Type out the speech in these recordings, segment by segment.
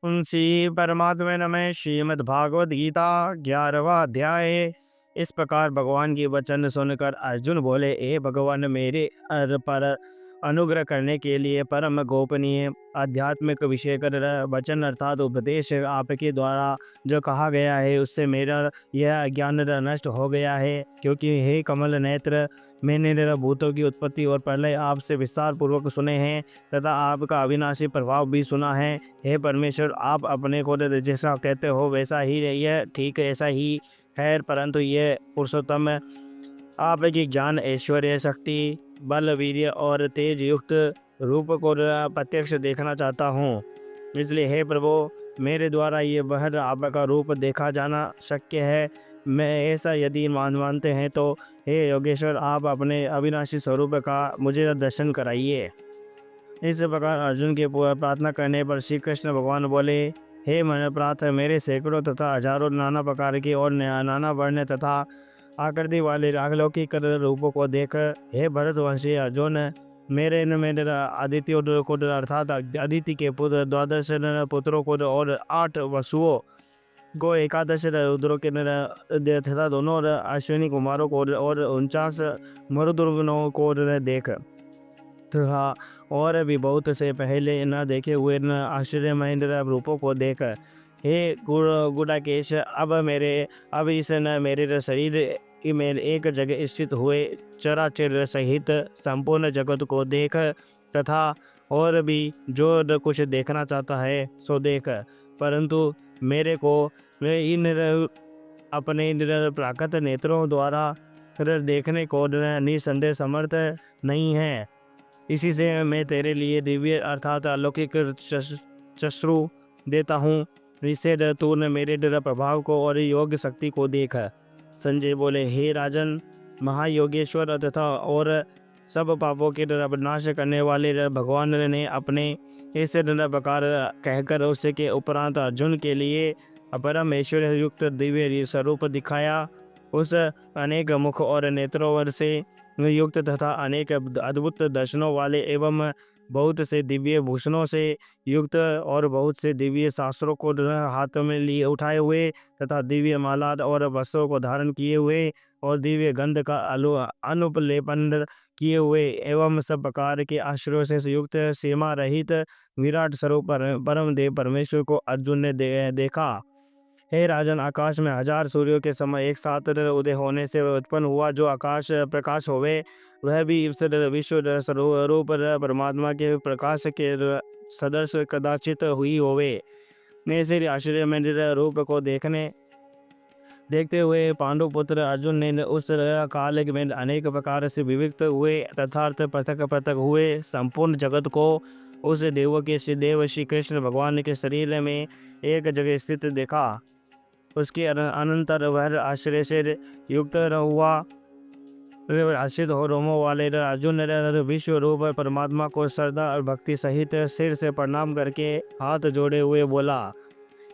श्री परमात्मा नमः। श्रीमद् भागवत गीता 11वां अध्याय। इस प्रकार भगवान की वचन सुनकर अर्जुन बोले, हे भगवान, मेरे पर अनुग्रह करने के लिए परम गोपनीय आध्यात्मिक विषय कर वचन अर्थात उपदेश आपके द्वारा जो कहा गया है, उससे मेरा यह अज्ञान नष्ट हो गया है। क्योंकि हे कमल नेत्र, मैंने भूतों की उत्पत्ति और प्रलय आपसे विस्तार पूर्वक सुने हैं तथा आपका अविनाशी प्रभाव भी सुना है। हे परमेश्वर, आप अपने को जैसा कहते हो वैसा ही यह ठीक ऐसा ही है, परंतु ये पुरुषोत्तम आपकी ज्ञान, ऐश्वर्य, शक्ति, बल, वीर्य और तेज युक्त रूप को प्रत्यक्ष देखना चाहता हूँ। इसलिए हे प्रभु, मेरे द्वारा ये वह आपका रूप देखा जाना शक्य है। मैं ऐसा यदि मानते हैं तो हे योगेश्वर, आप अपने अविनाशी स्वरूप का मुझे दर्शन कराइए। इस प्रकार अर्जुन के प्रार्थना करने पर श्री कृष्ण भगवान बोले, हे मन प्रार्थ, मेरे सैकड़ों तथा हजारों नाना प्रकार के और नाना वर्ण तथा आकृति वाले अलौकिक रूपों को देख हे भरतवंशी अर्जुन, मेरे आदित्य को अर्थात अदिति के पुत्र 12 पुत्रों को और 8 वसुओं को, 11 रुद्रों के तथा दोनों अश्विनी कुमारों को और 49 मरुदगणों को देख तथा और भी बहुत से पहले न देखे हुए न आश्चर्यमय रूपों को देख हे गुडाकेश, अब इस न मेरे शरीर में एक जगह स्थित हुए चराचर सहित संपूर्ण जगत को देख तथा और भी जो कुछ देखना चाहता है सो देख, परंतु मेरे को इन अपने प्राकृत नेत्रों द्वारा देखने को निसंदेह समर्थ नहीं है। इसी से मैं तेरे लिए दिव्य अर्थात अलौकिक चक्षु देता हूँ। इससे तूने मेरे प्रभाव को और योग शक्ति को देख। संजय बोले, हे राजन, महायोगेश्वर तथा और सब पापों के नाश करने वाले भगवान ने अपने इस प्रकार कहकर उसके उपरांत अर्जुन के लिए अपरम ऐश्वर्य युक्त दिव्य स्वरूप दिखाया। उस अनेक मुख और नेत्रों से युक्त तथा अनेक अद्भुत दर्शनों वाले एवं बहुत से दिव्य भूषणों से युक्त और बहुत से दिव्य शास्त्रों को हाथ में लिए उठाए हुए तथा दिव्य माला और वस्त्रों को धारण किए हुए और दिव्य गंध का अनुपलेपन किए हुए एवं सब प्रकार के आश्रयों से युक्त सीमा रहित विराट स्वरूप परम देव परमेश्वर को अर्जुन ने देखा। हे राजन, आकाश में 1000 सूर्यों के समय एक साथ उदय होने से उत्पन्न हुआ जो आकाश प्रकाश होवे, वह भी इस विश्व स्वरूप परमात्मा के प्रकाश के सदृश कदाचित हुई होवे। ऐसे आश्चर्य में रूप को देखते हुए पांडु पुत्र अर्जुन ने उस काल में अनेक प्रकार से विविक्त हुए तथार्थ पृथक पृथक हुए संपूर्ण जगत को उस देव श्री कृष्ण भगवान के शरीर में एक जगह स्थित देखा। उसके अनंतर वह आश्चर्य से युक्त हुआ। आश्रित हो रोमों वाले अर्जुन ने विश्व रूप परमात्मा को श्रद्धा और भक्ति सहित सिर से प्रणाम करके हाथ जोड़े हुए बोला,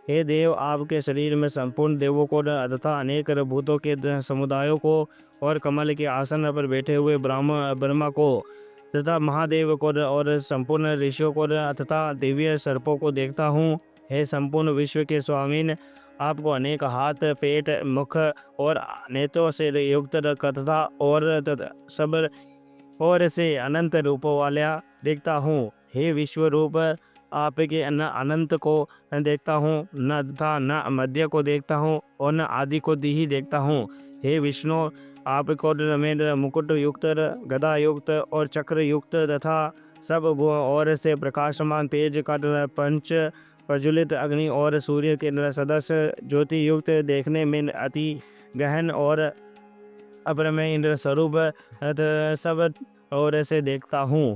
हे देव, आपके शरीर में संपूर्ण देवों को तथा अनेक भूतों के समुदायों को और कमल के आसन पर बैठे हुए ब्रह्मा को तथा महादेव को और संपूर्ण ऋषियों को तथा दिव्य सर्पों को देखता हूँ। हे संपूर्ण विश्व के स्वामीन, आपको अनेक हाथ, पेट, मुख और नेत्रों से युक्त तथा और सब और से अनंत रूपों वाला देखता हूँ। हे विश्व रूप, आपके न अनंत को देखता हूँ, न तथा न मध्य को देखता हूँ और न आदि को ही देखता हूँ। हे विष्णु, आपको में मुकुट युक्त, गदा युक्त और चक्र युक्त तथा सब और से प्रकाशमान तेज का पंच प्रज्वलित अग्नि और सूर्य के सदस्य ज्योति युक्त देखने में अति गहन और अपरमय इंद्र स्वरूप सब और से देखता हूँ।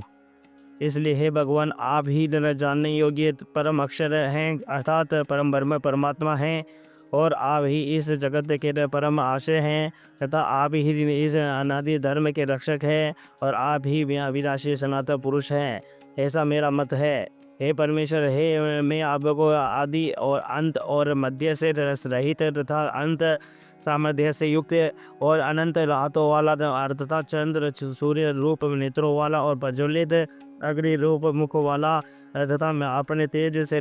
इसलिए हे भगवान, आप ही जानने योग्य परम अक्षर हैं अर्थात परम ब्रह्म परमात्मा हैं और आप ही इस जगत के परम आशय हैं तथा आप ही इस अनादि धर्म के रक्षक हैं और आप ही अविनाशी सनातन पुरुष हैं, ऐसा मेरा मत है। हे परमेश्वर, हे मैं आपको आदि और अंत और मध्य से रहित तथा अंत सामर्थ्य से युक्त और अनंत रातों वाला तथा चंद्र सूर्य रूप नेत्रों वाला और प्रज्वलित अग्नि रूप मुख वाला तथा मैं अपने तेज से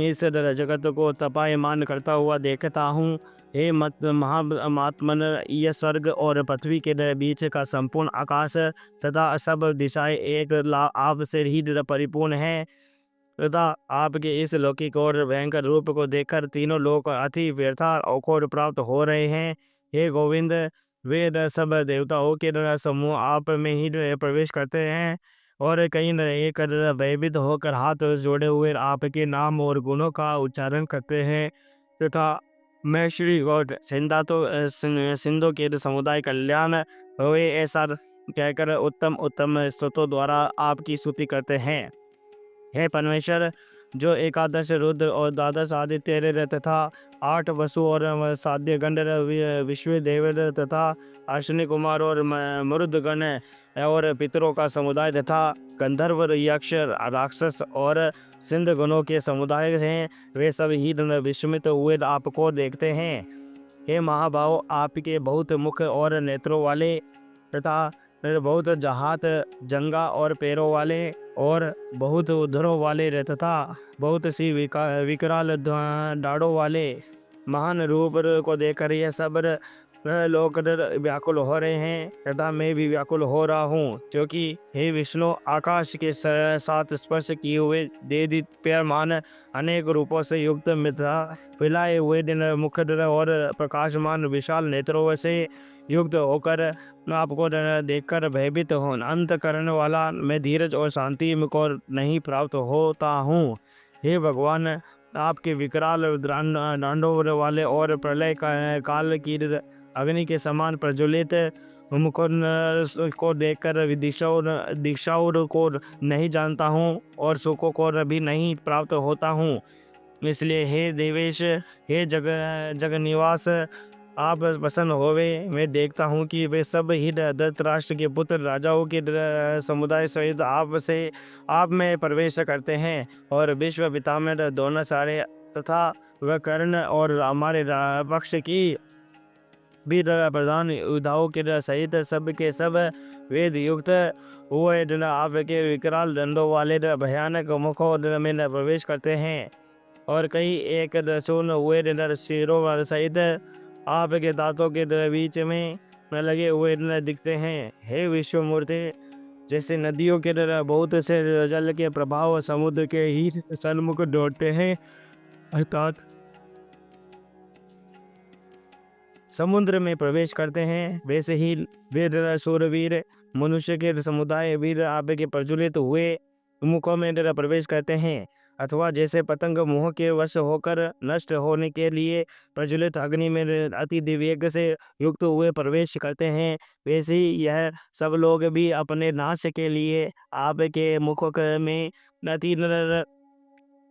इस जगत को तपायमान करता हुआ देखता हूँ। हे मत महात्मन, यह स्वर्ग और पृथ्वी के बीच का संपूर्ण आकाश तथा सब दिशाएं एक आप से ही परिपूर्ण है तथा आपके इस लौकिक और भयंकर रूप को देखकर तीनों लोग अति व्यथा और प्राप्त हो रहे हैं। हे गोविंद, वे सब देवताओं के समूह आप में ही प्रवेश करते हैं और कई एक भयभीत होकर हाथ जोड़े हुए आपके नाम और गुणों का उच्चारण करते हैं तथा मैं श्री गॉड सिंधु के समुदाय कल्याण हुए ऐसा कहकर उत्तम उत्तम स्तुतियों द्वारा आपकी स्तुति करते हैं। हे परमेश्वर, जो एकादश रुद्र और द्वादश आदित्य तथा 8 वसु और साध्य गण विश्व देव तथा अश्विनी कुमार और मरुदगण और पितरों का समुदाय तथा गंधर्व यक्ष राक्षस और सिंध गणों के समुदाय हैं, वे सब ही विस्मित हुए आपको देखते हैं। हे महाभाव, आपके बहुत मुख और नेत्रों वाले तथा बहुत जहात जंगा और पैरों वाले और बहुत उधरों वाले तथा बहुत सी विकराल दाढ़ों वाले महान रूप को देखकर यह सब लोग व्याकुल हो रहे हैं तथा मैं भी व्याकुल हो रहा हूँ, क्योंकि हे विष्णु, आकाश के साथ स्पर्श किए हुए देदीप्यमान अनेक रूपों से युक्त मिथा फैलाए हुए दिन मुख और प्रकाशमान विशाल नेत्रों से युक्त होकर आपको देखकर भयभीत हो अंत करने वाला मैं धीरज और शांति को नहीं प्राप्त होता हूँ। हे भगवान, आपके विकराल दांडों वाले और प्रलय काल की अग्नि के समान प्रज्वलित मुख को देखकर दिशाओं को नहीं जानता हूँ और सुखों को भी नहीं प्राप्त होता हूँ। इसलिए हे देवेश, हे जग निवास, आप प्रसन्न होवे। मैं देखता हूँ कि वे सब ही धृतराष्ट्र के पुत्र राजाओं के समुदाय सहित आप में प्रवेश करते हैं और विश्व पितामह दोनों सारे तथा वह कर्ण और हमारे पक्ष की भी प्रधान युद्धाओं के सहित सब के सब वेद युक्त हुए आपके विकराल दंडों वाले भयानक मुखों में प्रवेश करते हैं और कई एक दर्शन हुए सिरों वाले सहित आपके दांतों के बीच में लगे हुए दिखते हैं। हे विश्वमूर्ति, जैसे नदियों के बहुत से जल के प्रभाव समुद्र के ही सन्मुख दौड़ते हैं, अर्थात समुद्र में प्रवेश करते हैं, वैसे ही वे सूरवीर मनुष्य के समुदाय वीर आपके प्रज्वलित हुए मुखों में प्रवेश करते हैं, अथवा जैसे पतंग मोह के वश होकर नष्ट होने के लिए प्रज्वलित अग्नि में अति दिव्यग से युक्त हुए प्रवेश करते हैं, वैसे ही यह सब लोग भी अपने नाश के लिए आपके मुख में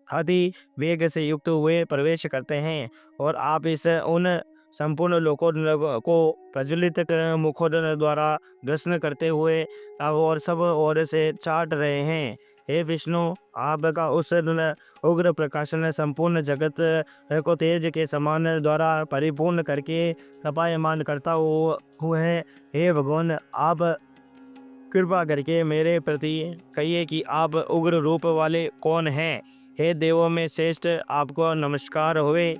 अति वेग से युक्त हुए प्रवेश करते हैं और आप इस उन संपूर्ण लोकों को प्रज्वलित मुखों द्वारा ग्रसन करते हुए और सब ओर से चाट रहे हैं। हे विष्णु, आपका उस उग्र प्रकाशन संपूर्ण जगत को तेज के समान द्वारा परिपूर्ण करके तपायमान करता हुआ है। हे भगवान, आप कृपा करके मेरे प्रति कहिए कि आप उग्र रूप वाले कौन हैं। हे देवों में श्रेष्ठ, आपको नमस्कार होवे।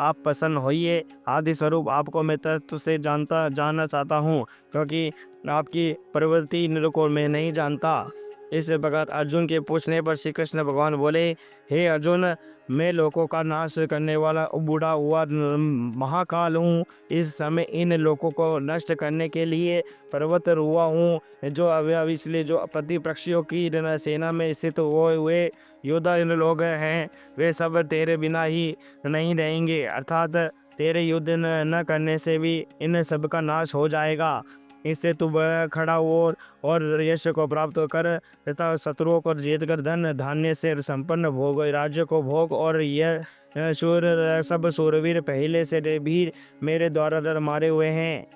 आप प्रसन्न होइए। आदि स्वरूप आपको मैं तत्व से जानना चाहता हूँ, क्योंकि आपकी प्रवृत्ति को मैं नहीं जानता। इस प्रकार अर्जुन के पूछने पर श्री कृष्ण भगवान बोले, हे अर्जुन, मैं लोगों का नाश करने वाला बूढ़ा हुआ महाकाल हूँ। इस समय इन लोगों को नष्ट करने के लिए पर्वत हुआ हूँ, जो अवयव इसलिए जो प्रतिपक्षियों की सेना में स्थित हुए योद्धा इन लोग हैं, वे सब तेरे बिना ही नहीं रहेंगे, अर्थात तेरे युद्ध न करने से भी इन सब का नाश हो जाएगा। इससे तू खड़ा हो और यश को प्राप्त कर तथा शत्रुओं को जीत कर धन धान्य से संपन्न भोग राज्य को भोग। और यह सब सूरवीर पहले से भी मेरे द्वारा मारे हुए हैं।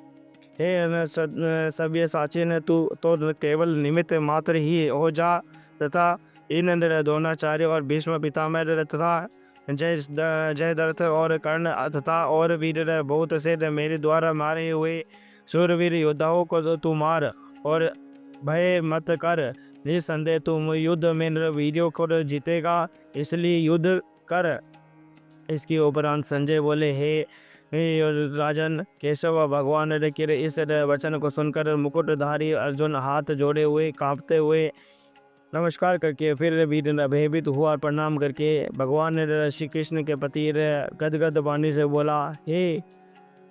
हे सभ्य साची ने तू तो केवल निमित्त मात्र ही हो जा तथा इन द्रोणाचार्य और भीष्म पितामह तथा जयद्रथ और कर्ण तथा और वीर बहुत से मेरे द्वारा मारे हुए शूरवीर योद्धाओं को तू मार और भय मत कर। निसंदेह तुम युद्ध में वीरों को जीतेगा, इसलिए युद्ध कर। इसके उपरांत संजय बोले, हे राजन केशव, भगवान के इस वचन को सुनकर मुकुटधारी अर्जुन हाथ जोड़े हुए कांपते हुए नमस्कार करके फिर भी भयभीत हुआ और प्रणाम करके भगवान श्री कृष्ण के प्रति गदगद वाणी से बोला, हे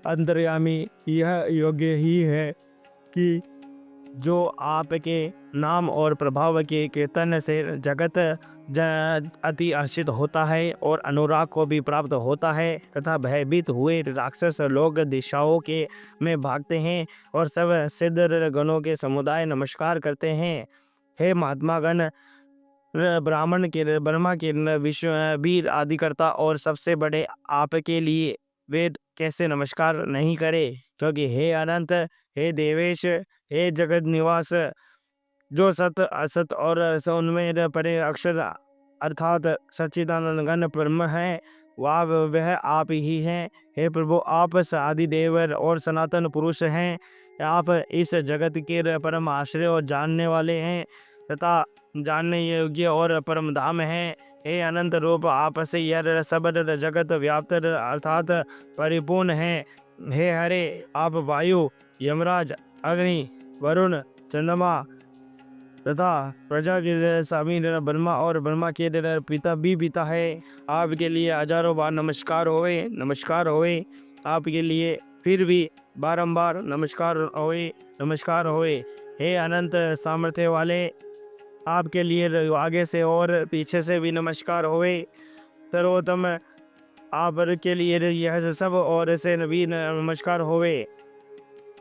अंतर्यामी, यह योग्य ही है कि जो आपके नाम और प्रभाव के कीर्तन से जगत अति हर्षित होता है और अनुराग को भी प्राप्त होता है, तथा भयभीत हुए राक्षस लोग दिशाओं के में भागते हैं और सब सिद्ध गणों के समुदाय नमस्कार करते हैं। हे महात्मा गण, ब्राह्मण के ब्रह्मा के विश्व वीर आदिकर्ता और सबसे बड़े आपके लिए वेद कैसे नमस्कार नहीं करे, क्योंकि हे अनंत, हे देवेश, हे जगत निवास, जो सत असत और उनमें परे अक्षर अर्थात सच्चिदानंद घन ब्रह्म है, वह आप ही हैं। हे प्रभु, आप आदि देव और सनातन पुरुष हैं। आप इस जगत के परम आश्रय और जानने वाले हैं तथा जानने योग्य और परम धाम हैं। हे अनंत रूप, आप से यह सब जगत व्याप्त अर्थात परिपूर्ण है। हे हरे, आप वायु, यमराज, अग्नि, वरुण, चंद्रमा तथा प्रजा के स्वामी ब्रह्मा और ब्रह्मा के पिता भी पिता है। आपके लिए हजारों बार नमस्कार होए, नमस्कार होए। आपके लिए फिर भी बारंबार नमस्कार होए, नमस्कार होए। हे अनंत सामर्थ्य वाले, आपके लिए आगे से और पीछे से भी नमस्कार होए। सर्वोत्तम, आप के लिए यह सब और से भी नमस्कार होवे,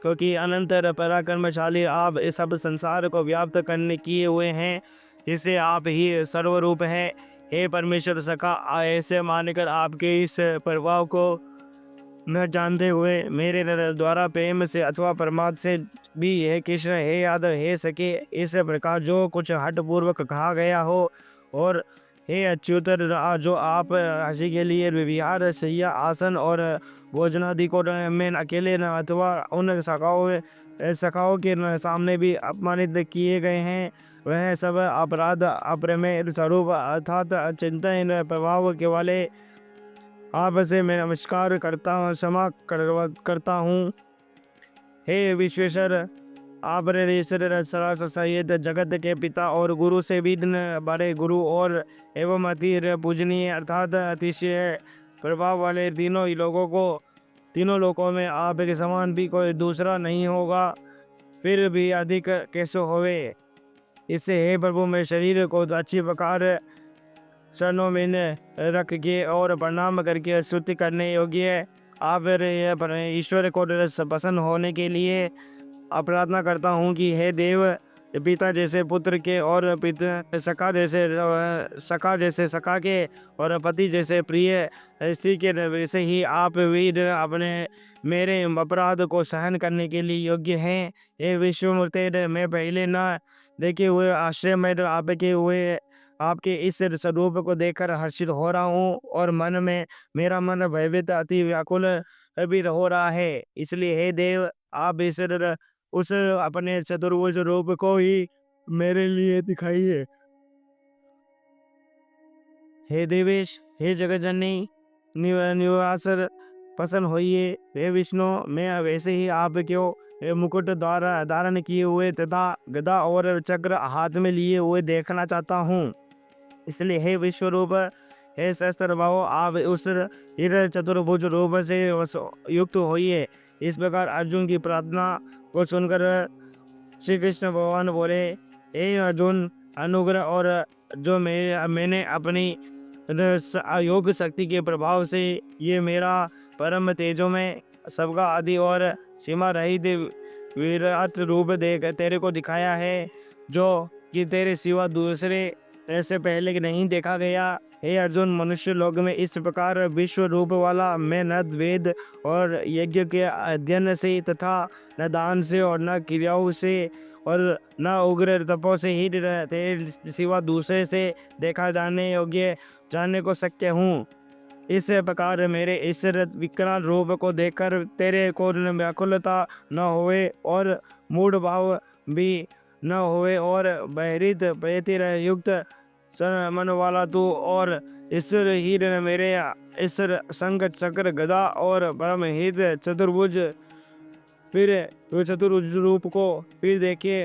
क्योंकि अनंत पराक्रमशाली आप इस सब संसार को व्याप्त करने किए हुए हैं। इसे आप ही सर्वरूप हैं। हे परमेश्वर सका, ऐसे मानकर आपके इस प्रभाव को न जानते हुए मेरे द्वारा प्रेम से अथवा प्रमाद से भी हे कृष्ण, हे यादव, हे सके, इस प्रकार जो कुछ हठपूर्वक कहा गया हो, और हे अच्युत, जो आप हंसी के लिए विहार, शैया, आसन और भोजनादि को मैं अकेले न अथवा उन सखाओं के सामने भी अपमानित किए गए हैं, वह सब अपराध अप्रमेय स्वरूप अर्थात चिंतन प्रभाव के वाले आप से मैं नमस्कार करता हूँ, क्षमा करता हूँ। हे विश्वेश्वर, आप सहित जगत के पिता और गुरु से भी बड़े गुरु और एवं अति पूजनीय अर्थात अतिशय प्रभाव वाले तीनों लोगों में आप के समान भी कोई दूसरा नहीं होगा, फिर भी अधिक कैसे होवे। इससे हे प्रभु, मेरे शरीर को अच्छी प्रकार चरणों में रख के और प्रणाम करके स्तुति करने योग्य आप ईश्वर को प्रसन्न होने के लिए प्रार्थना करता हूँ कि हे देव, पिता जैसे पुत्र के और पिता सखा जैसे सखा के और पति जैसे प्रिय स्त्री के वैसे ही आप वीर अपने मेरे अपराध को सहन करने के लिए योग्य हैं। हे विश्वमूर्ति, मैं पहले न देखे हुए आश्रय में आपके इस स्वरूप को देखकर हर्षित हो रहा हूँ और मेरा मन भयभीत अति व्याकुल भी हो रहा है। इसलिए हे देव, आप उस अपने चतुर्भुज रूप को ही मेरे लिए दिखाइए। हे देवेश, हे जगतजननी निवास प्रसन्न होइए। हे विष्णु, मैं वैसे ही आप क्यों मुकुट द्वारा धारण किए हुए तथा गदा और चक्र हाथ में लिए हुए देखना चाहता हूँ। इसलिए हे विश्वरूप, हे सहस्त्र भाव, आप उस चतुर्भुज रूप से युक्त होइए। इस प्रकार अर्जुन की प्रार्थना को सुनकर श्री कृष्ण भगवान बोले, हे अर्जुन, अनुग्रह और जो मैंने अपनी योग शक्ति के प्रभाव से ये मेरा परम तेजो में सबका आदि और सीमा रहित विराट रूप देख तेरे को दिखाया है, जो कि तेरे सिवा दूसरे ऐसे पहले नहीं देखा गया। हे अर्जुन, मनुष्य लोक में इस प्रकार विश्व रूप वाला मैं न वेद और यज्ञ के अध्ययन से तथा न दान से और न क्रियाओं से और न उग्र तपों से ही तेरे सिवा दूसरे से देखा जानने को शक्य हूँ। इस प्रकार मेरे इस विकराल रूप को देखकर तेरे को व्याकुलता न होए और मूढ़ भाव भी न होए और बहरित प्रेतिर युक्त मन वाला तू और ईश्वर हीर मेरे ईश्वर संग चक्र गदा और परम हित चतुर्भुज। फिर वो चतुर्भुज रूप को फिर देखे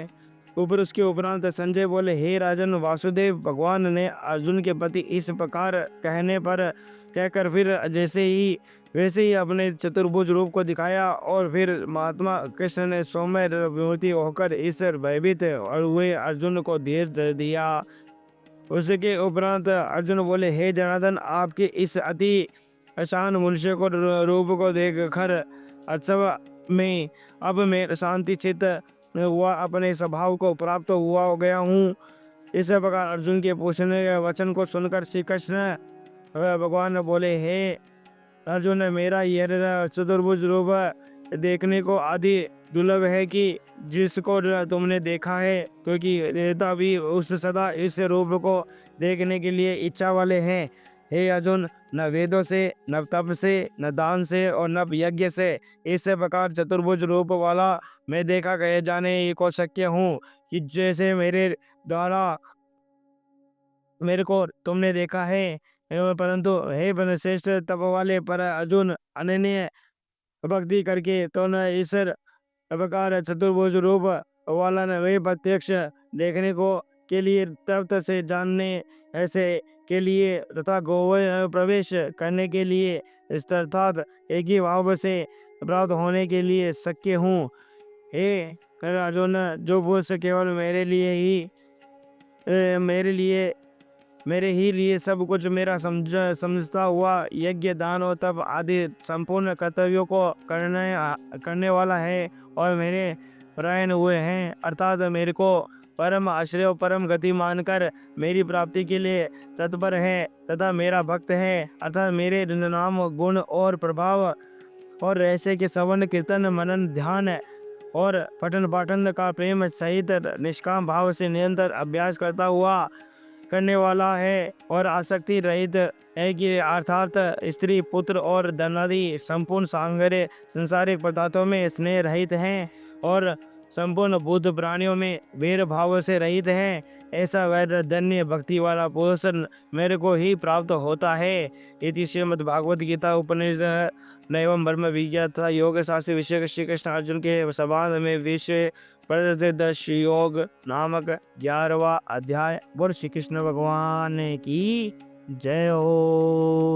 ऊपर उसके उपरांत संजय बोले, हे राजन वासुदेव, भगवान ने अर्जुन के प्रति इस प्रकार कहने पर कहकर फिर जैसे ही वैसे ही अपने चतुर्भुज रूप को दिखाया और फिर महात्मा कृष्ण ने सौम्य मूर्ति होकर ईश्वर भयभीत और हुए अर्जुन को धीर दिया। उसके उपरांत अर्जुन बोले, हे जनार्दन, आपके इस अति आसान मनुष्य को रूप को देख कर अथवा में अब मैं शांति चित्त हुआ अपने स्वभाव को प्राप्त हुआ हो गया हूँ। इस प्रकार अर्जुन के पूछने के वचन को सुनकर श्री कृष्ण भगवान बोले, हे अर्जुन, मेरा यह चतुर्भुज रूप देखने को आदि दुर्लभ है कि जिसको तुमने देखा है, क्योंकि देवता भी उस सदा इस रूप को देखने के लिए इच्छा वाले हैं। हे अर्जुन, न वेदों से, न तप से, न दान से और न यज्ञ से इस प्रकार चतुर्भुज रूप वाला मैं देखा गए जाने को शक्य हूँ कि जैसे मेरे द्वारा मेरे को तुमने देखा है। परंतु हे श्रेष्ठ तप वाले पर अर्जुन, अनन्य भक्ति करके तो न ईश्वर प्रकार चतुर्भुज रूप वाला न वे प्रत्यक्ष देखने को के लिए तर्क से जानने ऐसे के लिए तथा गोवय प्रवेश करने के लिए अर्थात एक ही भाव से प्राप्त होने के लिए शक्य हूँ। हे अर्जुन, जो पुरुष केवल मेरे ही लिए सब कुछ मेरा समझता हुआ यज्ञ, दान और तप आदि संपूर्ण कर्तव्यों को करने वाला है और मेरे परायण हुए हैं, अर्थात मेरे को परम आश्रय और परम गति मानकर मेरी प्राप्ति के लिए तत्पर है तथा मेरा भक्त है, अर्थात मेरे नाम गुण और प्रभाव और रहस्य के श्रवण कीर्तन मनन ध्यान और पठन पाठन का प्रेम सहित निष्काम भाव से निरंतर अभ्यास करने वाला है और आसक्ति रहित है कि अर्थात स्त्री पुत्र और धनादि संपूर्ण संसारिक पदार्थों में स्नेह रहित हैं और संपूर्ण बुद्ध प्राणियों में वीर भाव से रहित हैं। ऐसा वैर धन्य भक्ति वाला पुरुष मेरे को ही प्राप्त होता है। इति श्रीमद् भागवत गीता उपनिषद एवं ब्रह्म विज्ञान योग शास्त्र विषय श्री कृष्ण अर्जुन के संवाद में विषय प्रदर्श योग नामक 11वां अध्याय। बोल श्री कृष्ण भगवान की जय हो।